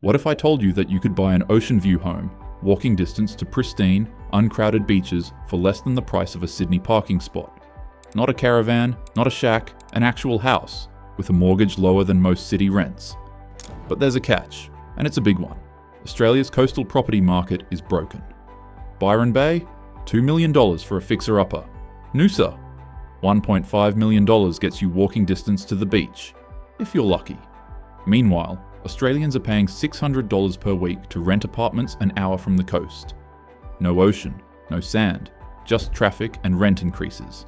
What if I told you that you could buy an ocean view home, walking distance to pristine, uncrowded beaches for less than the price of a Sydney parking spot? Not a caravan, not a shack, an actual house, with a mortgage lower than most city rents. But there's a catch, and it's a big one. Australia's coastal property market is broken. Byron Bay, $2 million for a fixer-upper. Noosa, $1.5 million gets you walking distance to the beach, if you're lucky. Meanwhile, Australians are paying $600 per week to rent apartments an hour from the coast. No ocean, no sand, just traffic and rent increases.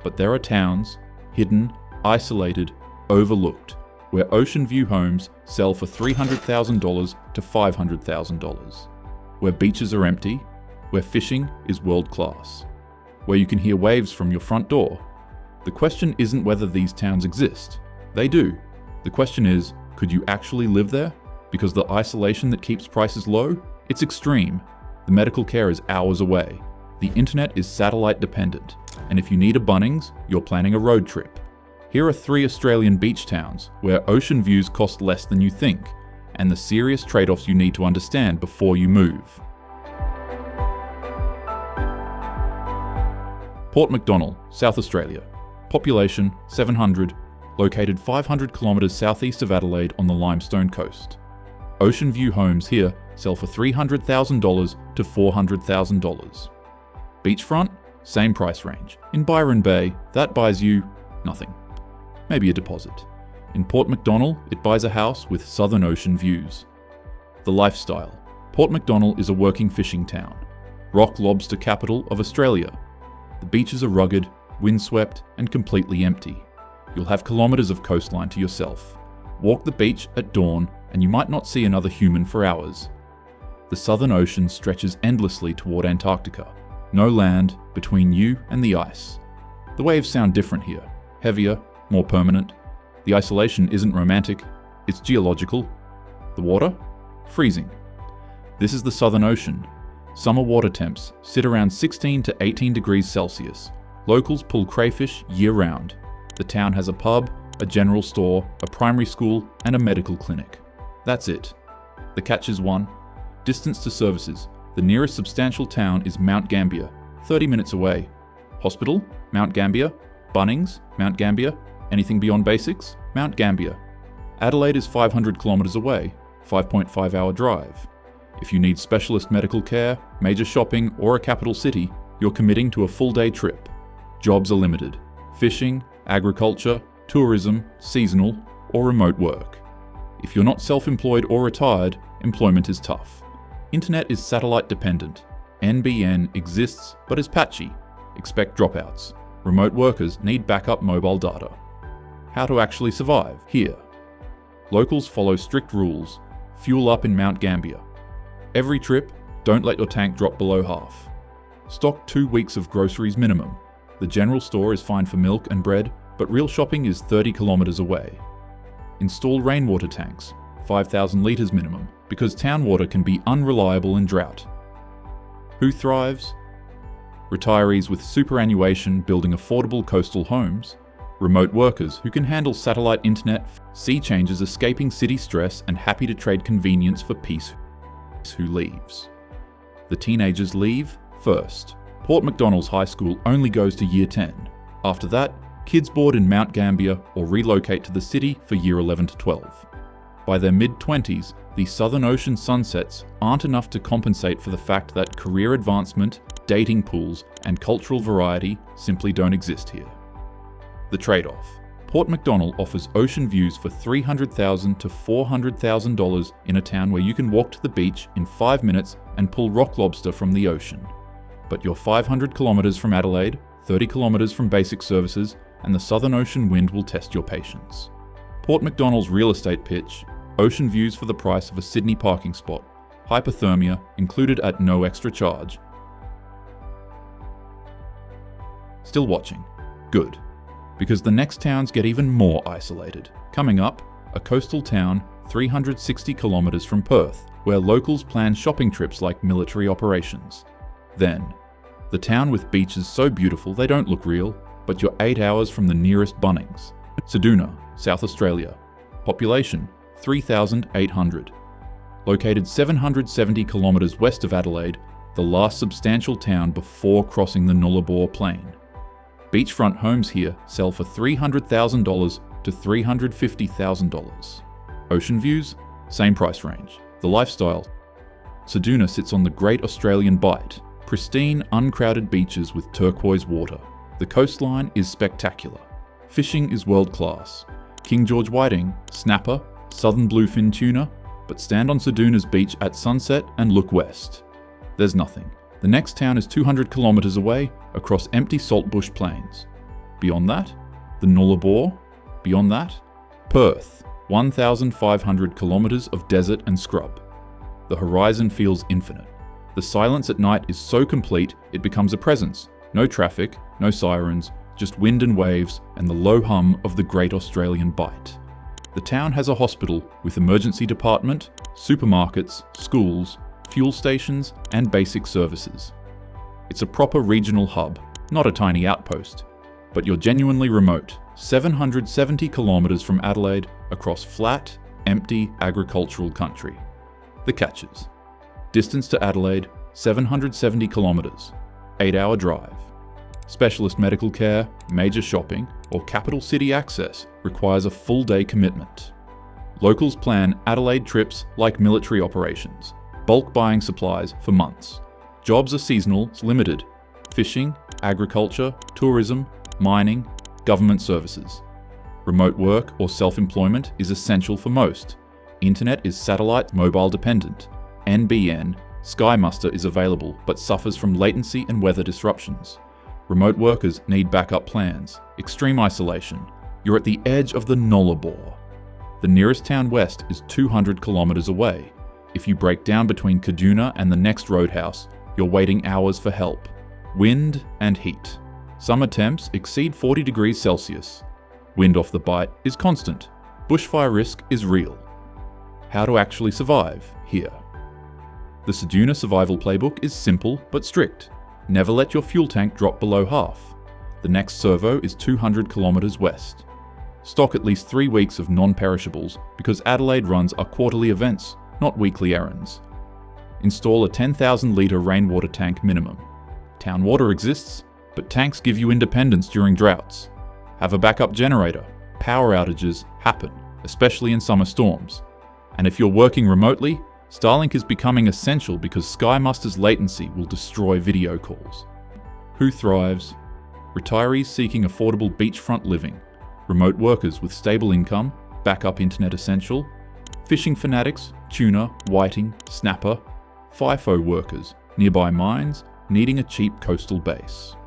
But there are towns, hidden, isolated, overlooked, where ocean view homes sell for $300,000 to $500,000. Where beaches are empty, where fishing is world class. Where you can hear waves from your front door. The question isn't whether these towns exist. They do. The question is, could you actually live there? Because the isolation that keeps prices low? It's extreme. The medical care is hours away. The internet is satellite dependent. And if you need a Bunnings, you're planning a road trip. Here are 3 Australian beach towns where ocean views cost less than you think, and the serious trade-offs you need to understand before you move. Port Macdonnell, South Australia. Population 700, located 500 kilometres southeast of Adelaide on the Limestone Coast. Ocean view homes here sell for $300,000 to $400,000. Beachfront, same price range. In Byron Bay, that buys you nothing. Maybe a deposit. In Port Macdonnell, it buys a house with Southern Ocean views. The lifestyle. Port Macdonnell is a working fishing town. Rock lobster capital of Australia. The beaches are rugged, windswept, and completely empty. You'll have kilometres of coastline to yourself. Walk the beach at dawn and you might not see another human for hours. The Southern Ocean stretches endlessly toward Antarctica. No land between you and the ice. The waves sound different here. Heavier, more permanent. The isolation isn't romantic, it's geological. The water? Freezing. This is the Southern Ocean. Summer water temps sit around 16 to 18 degrees Celsius. Locals pull crayfish year-round. The town has a pub, a general store, a primary school, and a medical clinic. That's it. The catch is one. Distance to services. The nearest substantial town is Mount Gambier, 30 minutes away. Hospital? Mount Gambier. Bunnings? Mount Gambier. Anything beyond basics? Mount Gambier. Adelaide is 500 kilometres away, 5.5-hour drive. If you need specialist medical care, major shopping, or a capital city, you're committing to a full-day trip. Jobs are limited. Fishing, agriculture, tourism, seasonal, or remote work. If you're not self-employed or retired, employment is tough. Internet is satellite dependent. NBN exists but is patchy. Expect dropouts. Remote workers need backup mobile data. How to actually survive here. Locals follow strict rules. Fuel up in Mount Gambier. Every trip, don't let your tank drop below half. Stock 2 weeks of groceries minimum. The general store is fine for milk and bread, but real shopping is 30 kilometres away. Install rainwater tanks, 5,000 litres minimum, because town water can be unreliable in drought. Who thrives? Retirees with superannuation building affordable coastal homes, remote workers who can handle satellite internet, sea changers escaping city stress and happy to trade convenience for peace who leaves. The teenagers leave first. Port Macdonnell's high school only goes to year 10. After that, kids board in Mount Gambier or relocate to the city for year 11 to 12. By their mid-20s, the Southern Ocean sunsets aren't enough to compensate for the fact that career advancement, dating pools, and cultural variety simply don't exist here. The trade-off. Port Macdonnell offers ocean views for $300,000 to $400,000 in a town where you can walk to the beach in 5 minutes and pull rock lobster from the ocean. But you're 500 kilometres from Adelaide, 30 kilometres from basic services, and the Southern Ocean wind will test your patience. Port Macdonnell's real estate pitch: ocean views for the price of a Sydney parking spot. Hypothermia included at no extra charge. Still watching? Good. Because the next towns get even more isolated. Coming up, a coastal town 360 kilometres from Perth, where locals plan shopping trips like military operations. Then, the town with beaches so beautiful they don't look real, but you're 8 hours from the nearest Bunnings. Ceduna, South Australia. Population 3,800. located 770 kilometres west of Adelaide, the last substantial town before crossing the Nullarbor Plain. Beachfront homes here sell for $300,000 to $350,000. Ocean views? Same price range. The lifestyle? Ceduna sits on the Great Australian Bight, pristine, uncrowded beaches with turquoise water. The coastline is spectacular. Fishing is world-class. King George whiting, snapper, southern bluefin tuna, but stand on Ceduna's beach at sunset and look west. There's nothing. The next town is 200 kilometres away across empty saltbush plains. Beyond that, the Nullarbor. Beyond that, Perth, 1,500 kilometres of desert and scrub. The horizon feels infinite. The silence at night is so complete it becomes a presence. No traffic, no sirens, just wind and waves and the low hum of the Great Australian Bight. The town has a hospital with emergency department, supermarkets, schools, fuel stations and basic services. It's a proper regional hub, not a tiny outpost, but you're genuinely remote, 770 kilometres from Adelaide across flat, empty agricultural country. The catches. Distance to Adelaide, 770 kilometres, 8-hour drive. Specialist medical care, major shopping, or capital city access requires a full-day commitment. Locals plan Adelaide trips like military operations, bulk buying supplies for months. Jobs are seasonal, limited. Fishing, agriculture, tourism, mining, government services. Remote work or self-employment is essential for most. Internet is satellite mobile dependent. NBN, Sky Muster is available but suffers from latency and weather disruptions. Remote workers need backup plans. Extreme isolation. You're at the edge of the Nullarbor. The nearest town west is 200 kilometres away. If you break down between Ceduna and the next roadhouse, you're waiting hours for help. Wind and heat. Summer temps exceed 40 degrees Celsius. Wind off the Bight is constant. Bushfire risk is real. How to actually survive here. The Ceduna survival playbook is simple but strict. Never let your fuel tank drop below half. The next servo is 200 kilometres west. Stock at least 3 weeks of non-perishables because Adelaide runs are quarterly events, not weekly errands. Install a 10,000 litre rainwater tank minimum. Town water exists, but tanks give you independence during droughts. Have a backup generator. Power outages happen, especially in summer storms. And if you're working remotely, Starlink is becoming essential because Sky Muster's latency will destroy video calls. Who thrives? Retirees seeking affordable beachfront living, remote workers with stable income, backup internet essential, fishing fanatics, tuna, whiting, snapper, FIFO workers, nearby mines, needing a cheap coastal base.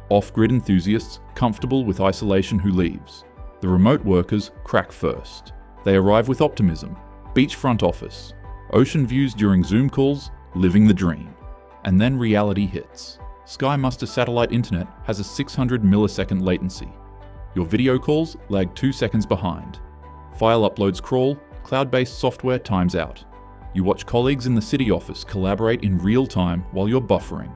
Off-grid enthusiasts comfortable with isolation who leaves. The remote workers crack first. They arrive with optimism, beachfront office, ocean views during Zoom calls, living the dream. And then reality hits. Sky Muster satellite internet has a 600 millisecond latency. Your video calls lag 2 seconds behind. File uploads crawl, cloud-based software times out. You watch colleagues in the city office collaborate in real time while you're buffering.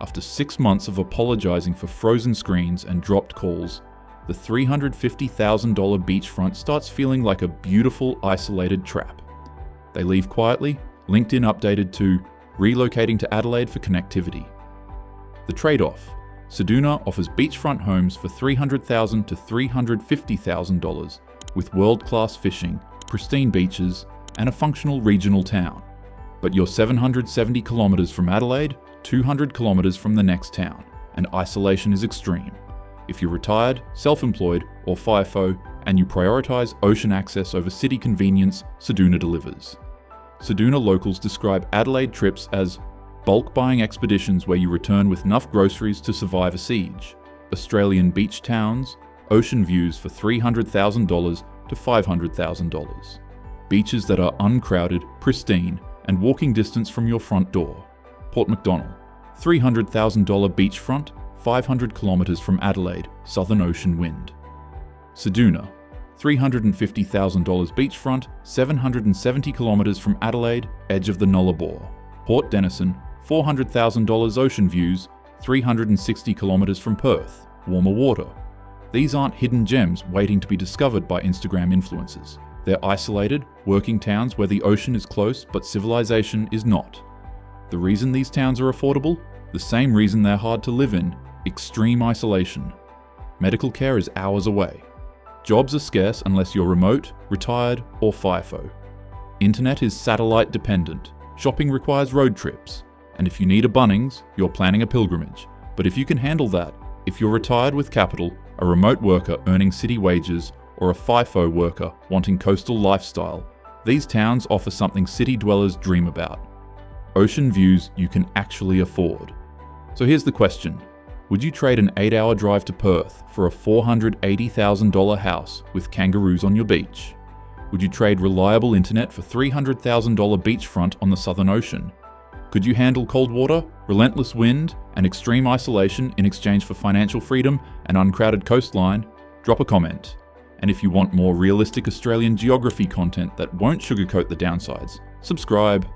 After 6 months of apologizing for frozen screens and dropped calls, the $350,000 beachfront starts feeling like a beautiful, isolated trap. They leave quietly, LinkedIn updated to relocating to Adelaide for connectivity. The trade-off: Ceduna offers beachfront homes for $300,000 to $350,000 with world-class fishing, pristine beaches, and a functional regional town. But you're 770 kilometres from Adelaide, 200 kilometres from the next town, and isolation is extreme. If you're retired, self-employed, or FIFO, and you prioritise ocean access over city convenience, Ceduna delivers. Ceduna locals describe Adelaide trips as bulk buying expeditions where you return with enough groceries to survive a siege, Australian beach towns, ocean views for $300,000 to $500,000, beaches that are uncrowded, pristine, and walking distance from your front door. Port Macdonald, $300,000 beachfront, 500 kilometres from Adelaide, Southern Ocean wind. Ceduna, $350,000 beachfront, 770 kilometres from Adelaide, edge of the Nullarbor. Port Denison, $400,000 ocean views, 360 kilometres from Perth, warmer water. These aren't hidden gems waiting to be discovered by Instagram influencers. They're isolated, working towns where the ocean is close but civilization is not. The reason these towns are affordable? The same reason they're hard to live in: extreme isolation. Medical care is hours away. Jobs are scarce unless you're remote, retired, or FIFO. Internet is satellite dependent. Shopping requires road trips. And if you need a Bunnings, you're planning a pilgrimage. But if you can handle that, if you're retired with capital, a remote worker earning city wages, or a FIFO worker wanting coastal lifestyle, these towns offer something city dwellers dream about: ocean views you can actually afford. So here's the question. Would you trade an 8-hour drive to Perth for a $480,000 house with kangaroos on your beach? Would you trade reliable internet for $300,000 beachfront on the Southern Ocean? Could you handle cold water, relentless wind, and extreme isolation in exchange for financial freedom and uncrowded coastline? Drop a comment. And if you want more realistic Australian geography content that won't sugarcoat the downsides, subscribe.